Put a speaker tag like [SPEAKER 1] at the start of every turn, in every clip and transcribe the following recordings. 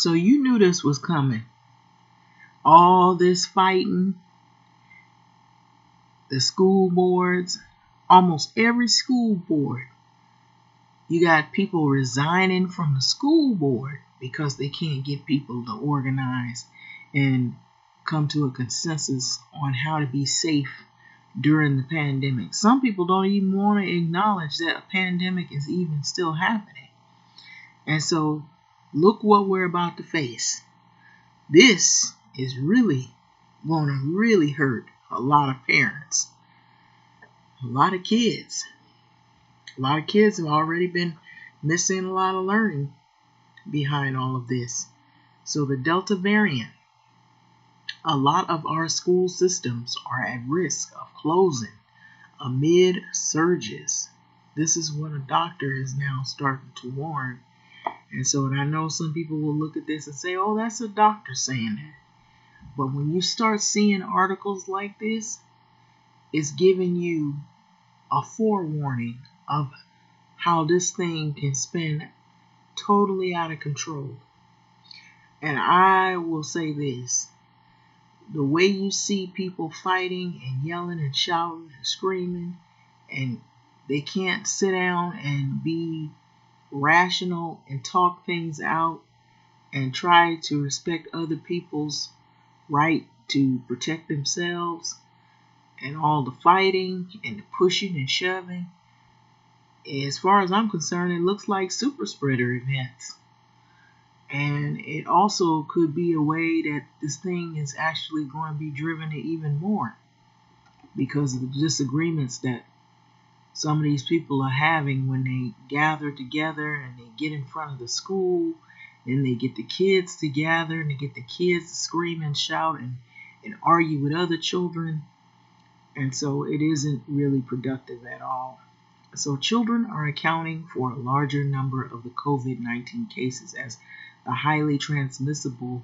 [SPEAKER 1] So you knew this was coming. All this fighting, the school boards, almost every school board. You got people resigning from the school board because they can't get people to organize and come to a consensus on how to be safe during the pandemic. Some people don't even want to acknowledge that a pandemic is even still happening. And so look what we're about to face. This is really going to really hurt a lot of parents, a lot of kids. A lot of kids have already been missing a lot of learning behind all of this. So the Delta variant, a lot of our school systems are at risk of closing amid surges. This is what a doctor is now starting to warn. And so I know some people will look at this and say, oh, that's a doctor saying that. But when you start seeing articles like this, it's giving you a forewarning of how this thing can spin totally out of control. And I will say this. The way you see people fighting and yelling and shouting and screaming, and they can't sit down and be rational and talk things out and try to respect other people's right to protect themselves, and all the fighting and the pushing and shoving, as far as I'm concerned, it looks like super spreader events. And it also could be a way that this thing is actually going to be driven to even more because of the disagreements that some of these people are having when they gather together and they get in front of the school. Then they get the kids together and they get the kids to scream and shout and argue with other children. And so it isn't really productive at all. So children are accounting for a larger number of the COVID-19 cases as the highly transmissible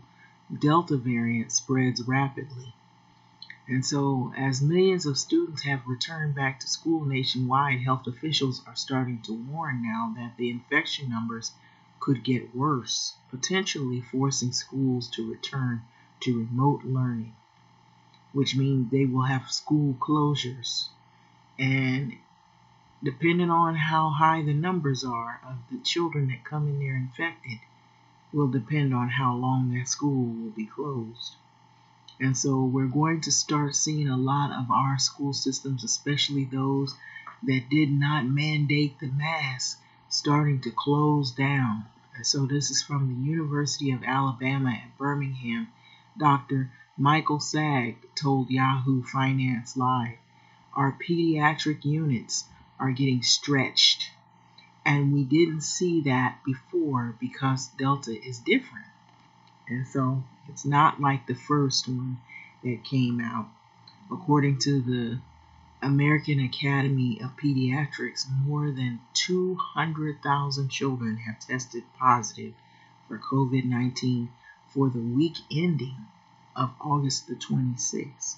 [SPEAKER 1] Delta variant spreads rapidly. And so as millions of students have returned back to school nationwide, health officials are starting to warn now that the infection numbers could get worse, potentially forcing schools to return to remote learning, which means they will have school closures. And depending on how high the numbers are of the children that come in there infected, will depend on how long that school will be closed. And so we're going to start seeing a lot of our school systems, especially those that did not mandate the mask, starting to close down. And so this is from the University of Alabama at Birmingham. Dr. Michael Sagg told Yahoo Finance Live, our pediatric units are getting stretched. And we didn't see that before because Delta is different. And so it's not like the first one that came out. According to the American Academy of Pediatrics, more than 200,000 children have tested positive for COVID-19 for the week ending of August the 26th.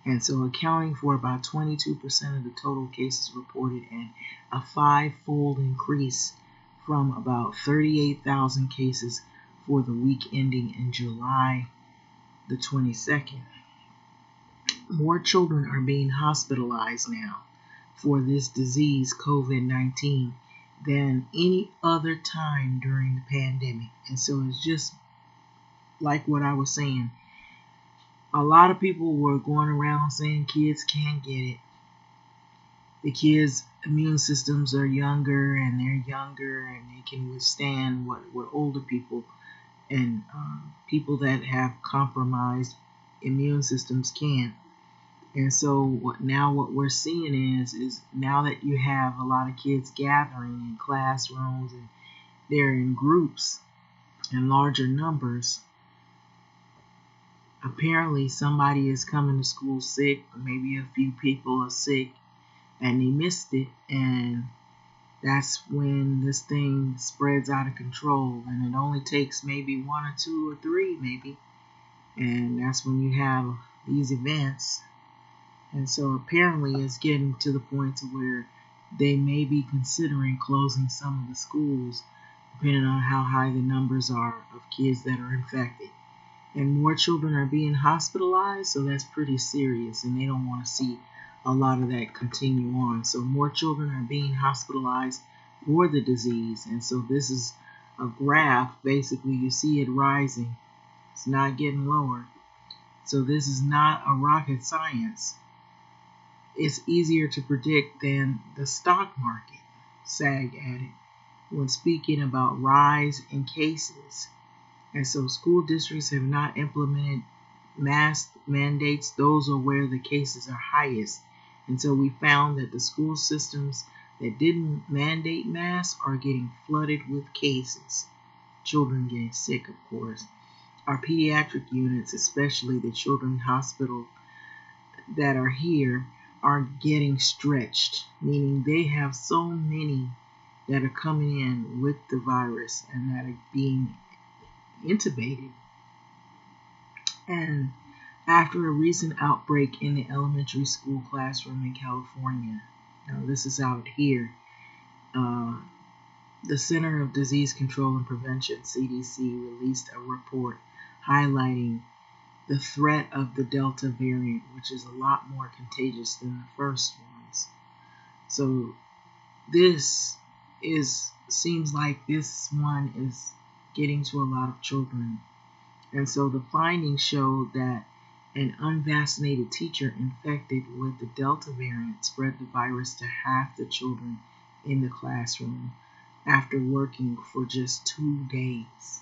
[SPEAKER 1] And so accounting for about 22% of the total cases reported, and a five-fold increase from about 38,000 cases for the week ending in July the 22nd. More children are being hospitalized now for this disease, COVID-19, than any other time during the pandemic. And so it's just like what I was saying. A lot of people were going around saying kids can't get it. The kids' immune systems are younger and they're younger and they can withstand what older people and people that have compromised immune systems can't. And so what we're seeing is now that you have a lot of kids gathering in classrooms and they're in groups in larger numbers, apparently somebody is coming to school sick, or maybe a few people are sick and they missed it, and that's when this thing spreads out of control. And it only takes maybe one or two or three maybe, and that's when you have these events. And so apparently it's getting to the point to where they may be considering closing some of the schools depending on how high the numbers are of kids that are infected. And more children are being hospitalized, so that's pretty serious, and they don't want to see a lot of that continue on. So more children are being hospitalized for the disease, and so this is a graph. Basically, you see it rising. It's not getting lower. So this is not a rocket science. It's easier to predict than the stock market, SAG added, when speaking about rise in cases. And so school districts have not implemented mask mandates. Those are where the cases are highest. And so we found that the school systems that didn't mandate masks are getting flooded with cases. Children getting sick, of course. Our pediatric units, especially the children's hospital that are here, are getting stretched, meaning they have so many that are coming in with the virus and that are being intubated. And after a recent outbreak in the elementary school classroom in California, now this is out here, the Center of Disease Control and Prevention, CDC, released a report highlighting the threat of the Delta variant, which is a lot more contagious than the first ones. So this seems like this one is getting to a lot of children. And so the findings showed that an unvaccinated teacher infected with the Delta variant spread the virus to half the children in the classroom after working for just 2 days.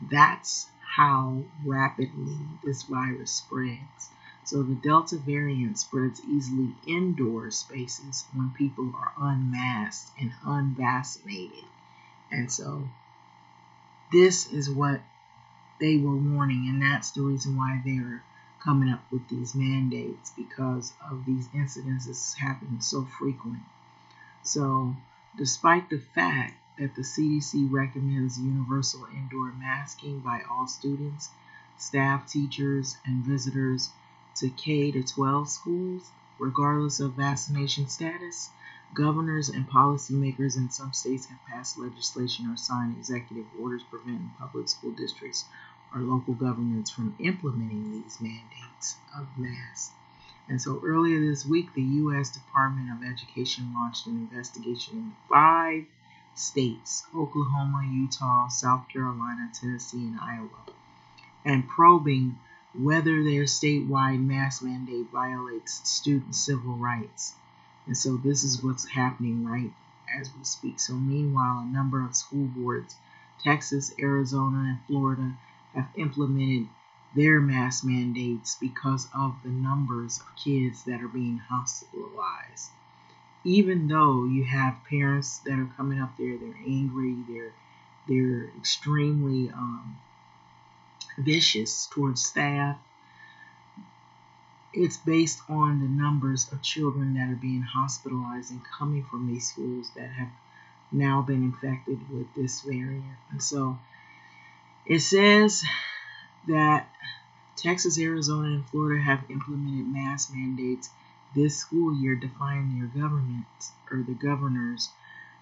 [SPEAKER 1] That's how rapidly this virus spreads. So the Delta variant spreads easily indoor spaces when people are unmasked and unvaccinated. And so this is what they were warning, and that's the reason why they're coming up with these mandates, because of these incidences happening so frequent. So despite the fact that the CDC recommends universal indoor masking by all students, staff, teachers, and visitors to K to 12 schools, regardless of vaccination status, governors and policymakers in some states have passed legislation or signed executive orders preventing public school districts or local governments from implementing these mandates of masks. And so earlier this week, the U.S. Department of Education launched an investigation in 5 states, Oklahoma, Utah, South Carolina, Tennessee, and Iowa, and probing whether their statewide mask mandate violates student civil rights. And so this is what's happening right as we speak. So meanwhile, a number of school boards, Texas, Arizona, and Florida, have implemented their mask mandates because of the numbers of kids that are being hospitalized. Even though you have parents that are coming up there, they're angry, they're extremely vicious towards staff. It's based on the numbers of children that are being hospitalized and coming from these schools that have now been infected with this variant. And so it says that Texas, Arizona, and Florida have implemented mask mandates this school year, defying their governments or the governor's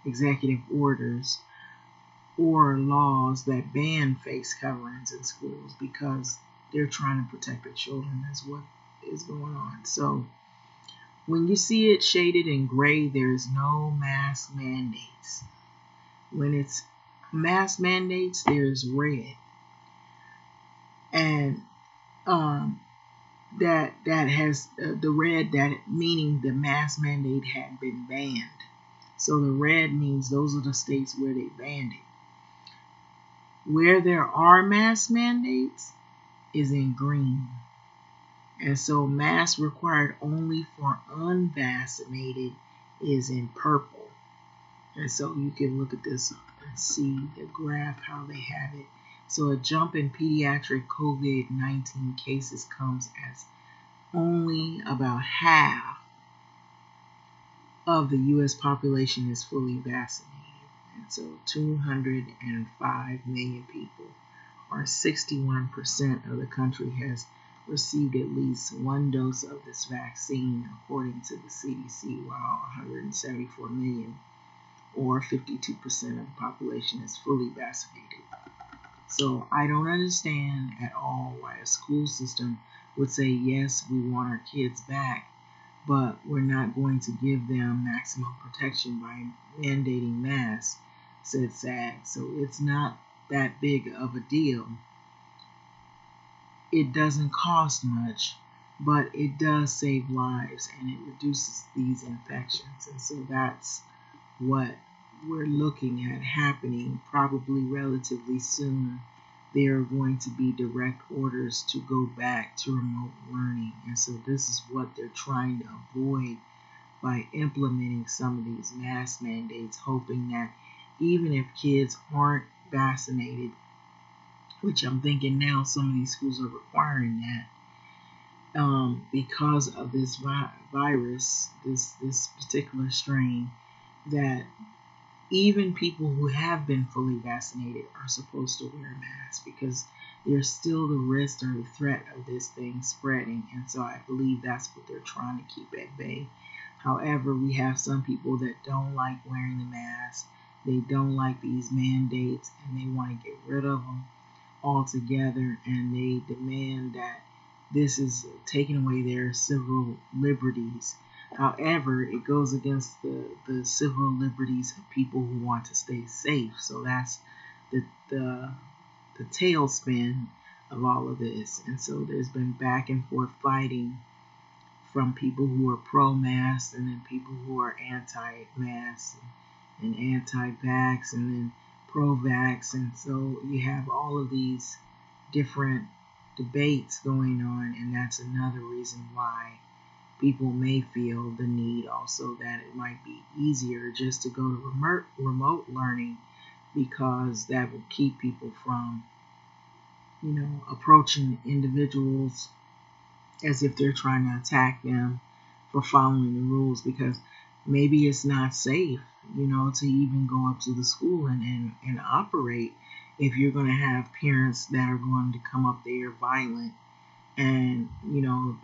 [SPEAKER 1] executive orders or laws that ban face coverings in schools, because they're trying to protect the children. That's what is going on. So when you see it shaded in gray, there's no mask mandates. When it's mask mandates, there's red. And that has the red, that meaning the mask mandate had been banned. So the red means those are the states where they banned it. Where there are mask mandates is in green. And so masks required only for unvaccinated is in purple. And so you can look at this and see the graph, how they have it. So a jump in pediatric COVID-19 cases comes as only about half of the U.S. population is fully vaccinated. And so 205 million people, or 61% of the country, has received at least one dose of this vaccine, according to the CDC, while 174 million or 52% of the population is fully vaccinated. So I don't understand at all why a school system would say, yes, we want our kids back, but we're not going to give them maximum protection by mandating masks, said SAG. So it's not that big of a deal. It doesn't cost much, but it does save lives and it reduces these infections. And so that's what we're looking at happening probably relatively soon. There are going to be direct orders to go back to remote learning. And so this is what they're trying to avoid by implementing some of these mask mandates, hoping that even if kids aren't vaccinated, which I'm thinking now some of these schools are requiring that, because of this virus, this particular strain, that even people who have been fully vaccinated are supposed to wear masks because there's still the risk or the threat of this thing spreading. And so I believe that's what they're trying to keep at bay. However, we have some people that don't like wearing the mask. They don't like these mandates and they want to get rid of them altogether, and they demand that this is taking away their civil liberties. However, it goes against the civil liberties of people who want to stay safe. So that's the tailspin of all of this. And so there's been back and forth fighting from people who are pro-mask and then people who are anti-mask and anti-vax and then pro-vax. And so you have all of these different debates going on, and that's another reason why people may feel the need also that it might be easier just to go to remote learning, because that will keep people from, approaching individuals as if they're trying to attack them for following the rules, because maybe it's not safe, to even go up to the school and operate if you're going to have parents that are going to come up there violent and,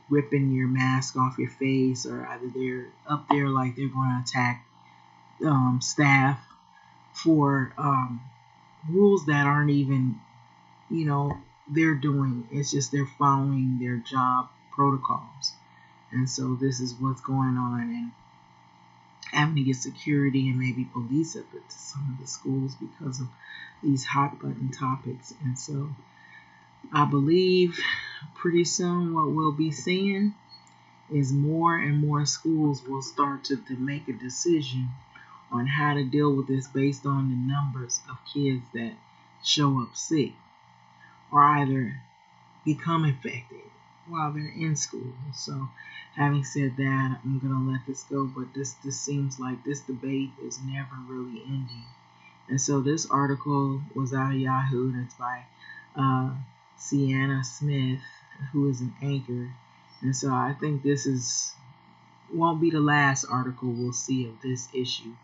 [SPEAKER 1] ripping your mask off your face, or either they're up there like they're going to attack staff for rules that aren't even, they're doing. It's just they're following their job protocols. And so this is what's going on, and having to get security and maybe police up to some of the schools because of these hot button topics. And so I believe pretty soon what we'll be seeing is more and more schools will start to make a decision on how to deal with this based on the numbers of kids that show up sick or either become infected while they're in school. So having said that, I'm going to let this go, but this seems like this debate is never really ending. And so this article was out of Yahoo, and it's by Sienna Smith, who is an anchor. And so I think this won't be the last article we'll see of this issue.